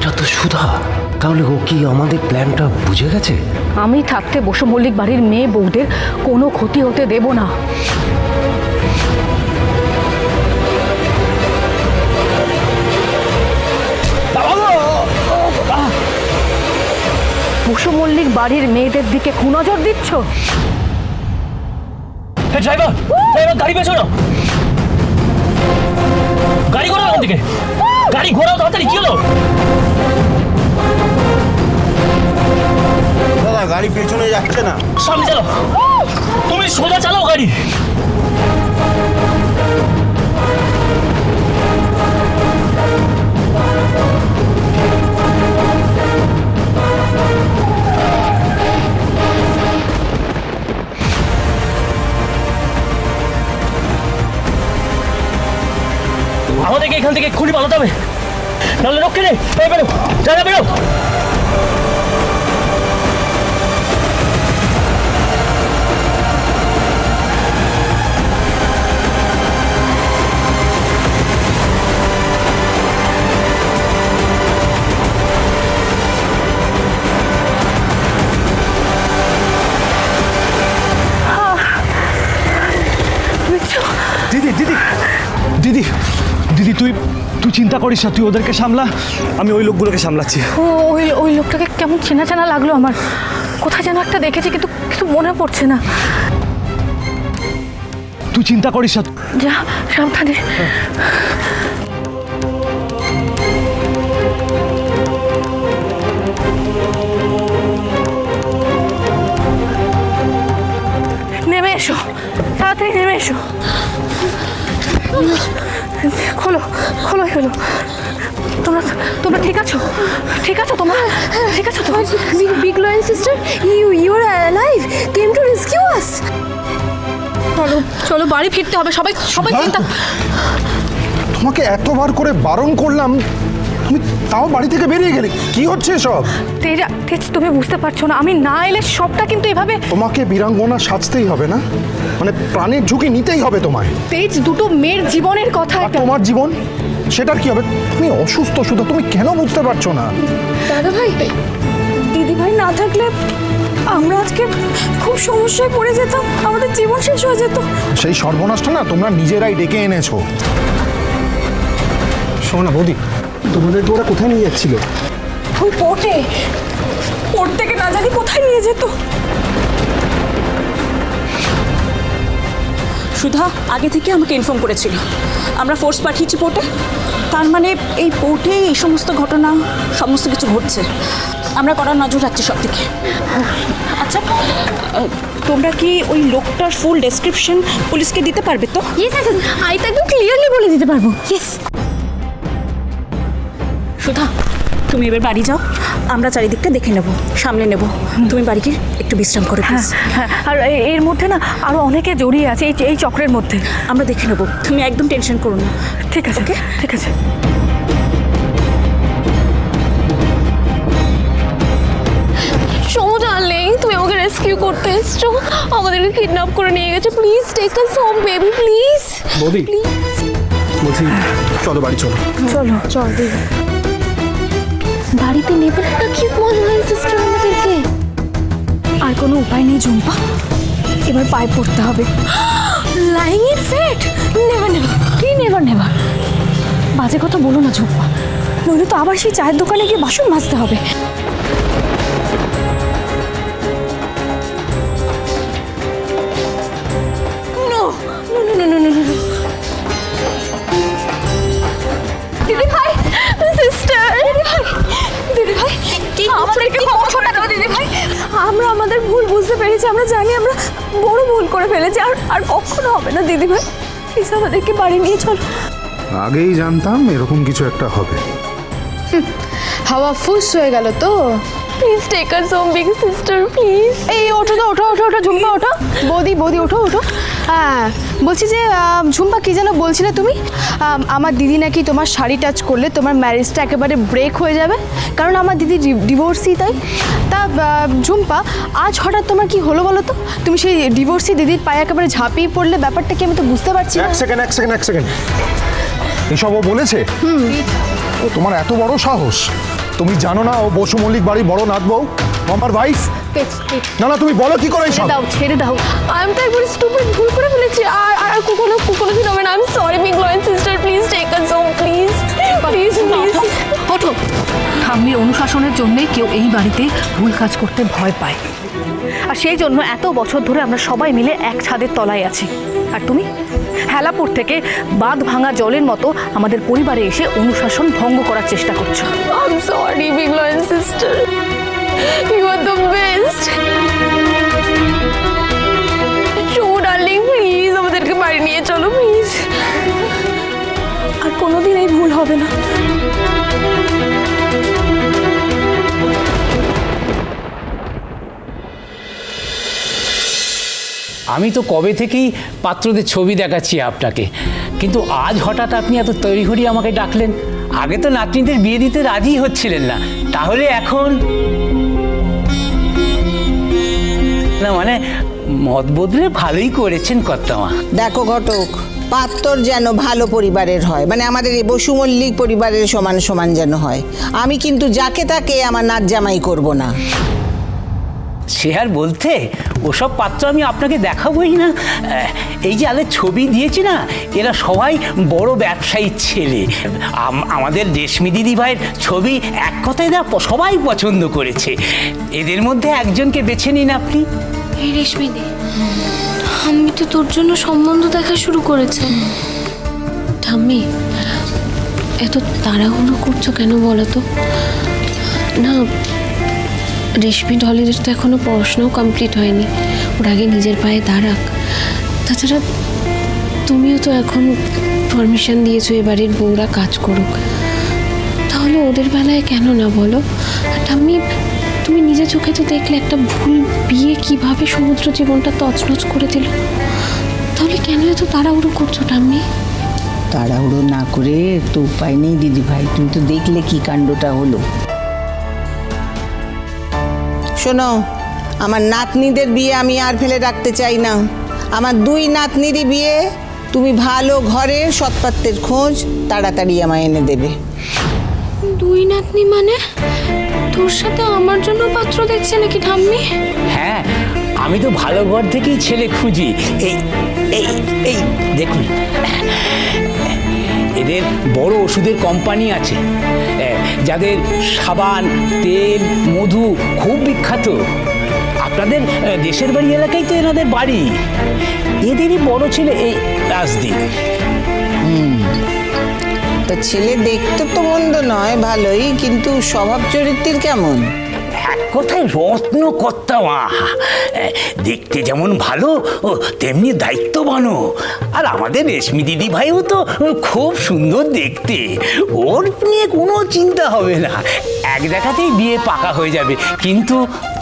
এটা তো সুধা। তাহলে ও কি আমাদের প্ল্যানটা বুঝে গেছে? আমি থাকতে বসু মল্লিক বাড়ির মেয়ে বউদের কোনো ক্ষতি হতে দেব না। বসু মল্লিক বাড়ির মেয়েদের দিকে কুনজর দিচ্ছ? ড্রাইভার, গাড়ি পেছাও, গাড়ি ঘোরাও ওখান থেকে, গাড়ি ঘোরাও তাড়াতাড়ি। কি হলো দাদা? গাড়ি পেছনে যাচ্ছে না, সামনে চালাও, তুমি সোজা চালাও গাড়ি। আমাদেরকে এখান থেকে খুঁড়ি পালাতে হবে, নাহলে রক্ষে নেই। বেরো, জায়গা বেরো। দিদি দিদি দিদি দিদি, তুই চিন্তা করিস না, তুই ওদেরকে সামলা, আমি ওই লোকগুলোকে সামলাচ্ছি। ওই লোকটাকে কেমন চেনা চেনা লাগলো আমার, কোথায় যেন একটা দেখেছি, কিন্তু মনে পড়ছে না। তুই চিন্তা করিস না, যা সাবধানে। নেমে এসো, তাড়াতাড়ি নেমে এসো। খোলো খোলো খোলো। তোমরা ঠিক আছো? ঠিক আছো তোমরা? ঠিক আছো তো? Big Lion sister, you are alive. Came to rescue us. চলো চলো, বাড়ি ফিরতে হবে। সবাই চিন্তা। তোমাকে এতবার করে বারণ করলাম, তুমি তাও বাড়ি থেকে বেরিয়ে গেলে। কি হচ্ছে সব? তেজ, তুমি বুঝতে পারছো না, আমি না এলে সবটা কিন্তু এভাবে। তোমাকে বীরাঙ্গনা সাজতেই হবে না, মানে প্রাণের ঝুঁকি নিতেই হবে তোমায়। তেজ, দুটো মেয়ের জীবনের কথা। তোমার জীবন, সেটার কি হবে? তুমি অসুস্থ শুধু, তুমি কেন বুঝতে পারছো না? দাদা ভাই, দিদি ভাই না থাকলে আমরা আজকে খুব সমস্যায় পড়ে যেতাম, আমাদের জীবন শেষ হয়ে যেত। সেই সর্বনাশটা না তোমরা নিজেরাই ডেকে এনেছো। শোনো না বৌদি, তোমাদেরকে ওরা কোথায় নিয়ে যাচ্ছিল? ওই পোর্ট থেকে না জানি কোথায় নিয়ে যেত। সুধা আগে থেকে আমাকে ইনফর্ম করেছিল, আমরা ফোর্স পাঠিয়েছি পোর্টে। তার মানে এই পোর্টে এই সমস্ত ঘটনা, সমস্ত কিছু ঘটছে। আমরা কড়া নজর রাখছি সব দিকে। আচ্ছা, তোমরা কি ওই লোকটার ফুল ডেসক্রিপশন পুলিশকে দিতে পারবে তো? ইয়েস, আমি তো একদম ক্লিয়ারলি বলে দিতে পারবো। ইয়েস। সুধা, তুমি এবার বাড়ি যাও, আমরা চারিদিকটা দেখে নেব, সামনে নেব। তুমি বাড়ি গিয়ে একটু বিশ্রাম করে। হ্যাঁ, আর এর মধ্যে না আরো অনেকে জড়িয়ে আছে এই চক্রের মধ্যে। আমরা দেখে নেব, তুমি একদম টেনশন করো না। ঠিক আছে, ঠিক আছে। সোমো ডার্লিং, তুমি আমাকে রেস্কিউ করতে এসছো, আমাদেরকে কিডন্যাপ করে নিয়ে গেছে। Please take us home baby, please. বৌদি বলছি, চলো বাড়ি চলো। চল দিদি। বাড়িতে নেবে না কি স্মল লাইন সিস্টার আমাদেরকে? আর কোনো উপায় নেই ঝুম্পা, এবার পায়ে পড়তে হবে। Lying in fate, never never. কি নেভার নেভার? বাজে কথা বলো না ঝুম্পা, নইলে তো আবার সেই চায়ের দোকানে গিয়ে বাসন মাজতে হবে। দিদি ভাই, সিস্টার, দিদি ভাই, কি আপনাকে ক্ষমা করে দাও দিদি ভাই। আমরা আমাদের ভুল বুঝতে পেরেছি, আমরা জানি আমরা বড় ভুল করে ফেলেছি, আর কখনো হবে না দিদি ভাই। প্লিজ আমাদেরকে বাড়ি নিয়ে চলো। আগেই জানতাম এরকম কিছু একটা হবে। হাওয়া ফুস হয়ে গেল তো। Please take us home big sister, please. এই ওঠো তো, ওঠো ঝুম্পা, ওঠো। বৌদি ওঠো। হ্যাঁ, বলছি যে ঝুম্পা, কি যেন বলছিলে তুমি? আমার দিদি নাকি তোমার শাড়ি টাচ করলে তোমার ম্যারেজটা একেবারে ব্রেক হয়ে যাবে, কারণ আমার দিদি ডিভোর্সি। তাই তা ঝুম্পা, আজ হঠাৎ তোমার কি হলো বলো তো? তুমি সেই ডিভোর্সি দিদির পায়ে একেবারে ঝাঁপিয়ে পড়লে, ব্যাপারটা কি আমি তো বুঝতে পারছি না। এক সেকেন্ড, এসব ও বলেছে? ও তোমার এত বড় সাহস? তুমি জানো না ও বসু মল্লিক বাড়ি বড় নাথ বউ, আমার ভাইফ। না না তুমি বলো কি করে এইসব? ছেড়ে দাও। আমি তো একবার স্টুপিড ভুল করে ফেলেছি, আর কোনোদিন হবে না। I am sorry big loyal sister, please take us home, please please please. ওঠো। ঠাম্মির অনুশাসনের জন্যে কেউ এই বাড়িতে ভুল কাজ করতে ভয় পায়, আর সেই জন্য এত বছর ধরে আমরা সবাই মিলে এক ছাদের তলায় আছি। আর তুমি হেলাপুর থেকে বাঁধ ভাঙা জলের মতো আমাদের পরিবারে এসে অনুশাসন ভঙ্গ করার চেষ্টা করছো। I am sorry big loyal sister, you are the best. So darling, please আমাদেরকে বাড়ি নিয়ে চলো প্লিজ, আর কোনোদিন এই ভুল হবে না। আমি তো কবে থেকেই পাত্রদের ছবি দেখাচ্ছি আপনাকে, কিন্তু আজ হঠাৎ আপনি এত তড়িঘড়ি আমাকে ডাকলেন। আগে তো নাতনিদের বিয়ে দিতে রাজি হচ্ছিলেন না, তাহলে এখন? না মানে মত বদলে ভালোই করেছেন কর্তামা। দেখো ঘটক, পাত্তর যেন ভালো পরিবারের হয়, মানে আমাদের এই বসু মল্লিক পরিবারের সমান সমান যেন হয়। আমি কিন্তু যাকে তাকে আমার নাচ জামাই করব না। সে আর বলতে, ওসব পাত্র আমি আপনাকে দেখাবোই না। এই যে আলে ছবি দিয়েছি না, এরা সবাই বড় ব্যবসায়ীর ছেলে। আমাদের রেশমি দিদি ভাইয়ের ছবি এক কথায় সবাই পছন্দ করেছে। এদের মধ্যে একজনকে বেছে নিন আপনি। এই রেশমি দি, আমি তো তোর জন্য সম্বন্ধ দেখা শুরু করেছে। ঠাম্মি, এত তাড়াহুড়ো করছো কেন বলো তো? না, রেশমি ডলিদের তো এখনো পড়াশোনাও কমপ্লিট হয়নি, ওর আগে নিজের পায়ে দাঁড়াক। তাছাড়া তুমিও তো এখন পারমিশন দিয়েছো এ বাড়ির বউরা কাজ করুক, তাহলে ওদের বেলায় কেন না বলো? আর ঠাম্মি, তুমি নিজে চোখে তো দেখলে একটা ভুল বিয়ে কিভাবে সমুদ্র জীবনটা তছনছ করে দিল। তাহলে কেন এত তাড়াহুড়ো করছো ঠাম্মি? তাড়াহুড়ো না করে তো উপায় নেই দিদি ভাই, তুমি তো দেখলে কি কাণ্ডটা হলো। শোনো, আমার নাতনিদের বিয়ে আমি আর ফেলে রাখতে চাই না। আমার দুই নাতনিরই বিয়ে, তুমি ভালো ঘরের সৎপাত্রের খোঁজ তাড়াতাড়ি আমায় এনে দেবে। দুই নাতনি মানে তোর সাথে আমার জন্য পাত্র দেখছে নাকি ঠাম্মি? হ্যাঁ, আমি তো ভালো ঘর থেকেই ছেলে খুঁজি। এই এই এই দেখুন, এদের বড় ওষুধের কোম্পানি আছে, যাদের সাবান, তেল, মধু খুব বিখ্যাত। আপনাদের দেশের বাড়ি এলাকায় তো এনাদের বাড়ি। এদেরই বড় ছেলে এই রাজদীপ। তো ছেলে দেখতে তো মন্দ নয়, ভালোই, কিন্তু স্বভাব চরিত্রের কেমন? এক কথায় রত্ন কর্তামা। দেখতে যেমন ভালো তেমনি দায়িত্ববানও। আর আমাদের রেশমি দিদি ভাইও তো খুব সুন্দর দেখতে, ওর নিয়ে কোনো চিন্তা হবে না, এক দেখাতেই বিয়ে পাকা হয়ে যাবে। কিন্তু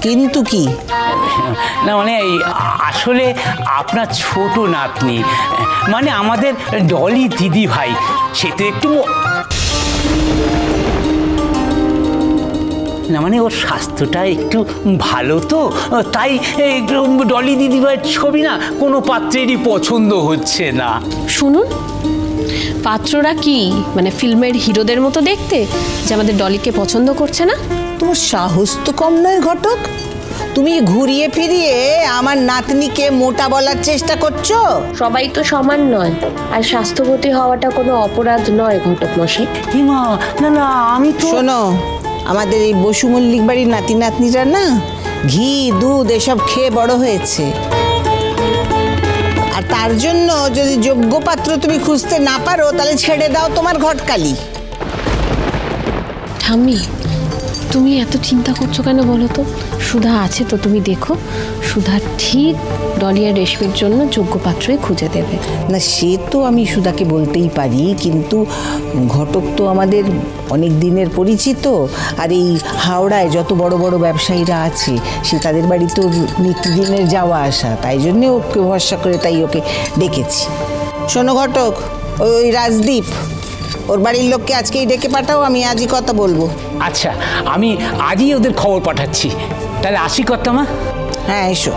কিন্তু কি না মানে এই আসলে আপনার ছোট নাতনি, মানে আমাদের ডলি দিদি ভাই, সে তো একটু না মানে ওর স্বাস্থ্যটা একটু ভালো, তো তাই ডলি দিদিভাইয়ের ছবি না কোনো পাত্রেরই পছন্দ হচ্ছে না। শুনুন, পাত্ররা কি মানে ফিল্মের হিরোদের মতো দেখতে, যে আমাদের ডলিকে পছন্দ করছে না? তোমার সাহস তো কম নয় ঘটক, তুমি ঘুরিয়ে ফিরিয়ে আমার নাতনিকে মোটা বলার চেষ্টা করছো। সবাই তো সমান নয়, আর স্বাস্থ্যবতী হওয়াটা কোনো অপরাধ নয় ঘটক মশাই। হিমা, না না আমি তো শোনো, আমাদের এই বসু মল্লিক বাড়ির নাতি নাতনিরা না ঘি দুধ এসব খেয়ে বড় হয়েছে, আর তার জন্য যদি যোগ্য পাত্র তুমি খুঁজতে না পারো তাহলে ছেড়ে দাও তোমার ঘটকালি। ঠাম্মি, তুমি এত চিন্তা করছো কেন বলো তো? সুধা আছে তো, তুমি দেখো, সুধা ঠিক ডলি আর রেশমির জন্য যোগ্য পাত্রই খুঁজে দেবে। না সে তো আমি সুধাকে বলতেই পারি, কিন্তু ঘটক তো আমাদের অনেক দিনের পরিচিত, আর এই হাওড়ায় যত বড় বড় ব্যবসায়ীরা আছে সে তাদের বাড়ি তো নিত্যদিনের যাওয়া আসা, তাই জন্যে ওকে ভরসা করে তাই ওকে ডেকেছি। শোনো ঘটক, ওই রাজদীপ ওর বাড়ির লোককে আজকেই ডেকে পাঠাও, আমি আজই কথা বলবো। আচ্ছা, আমি আজই ওদের খবর পাঠাচ্ছি, তাহলে আসি কর্তামা। হ্যাঁ এসো।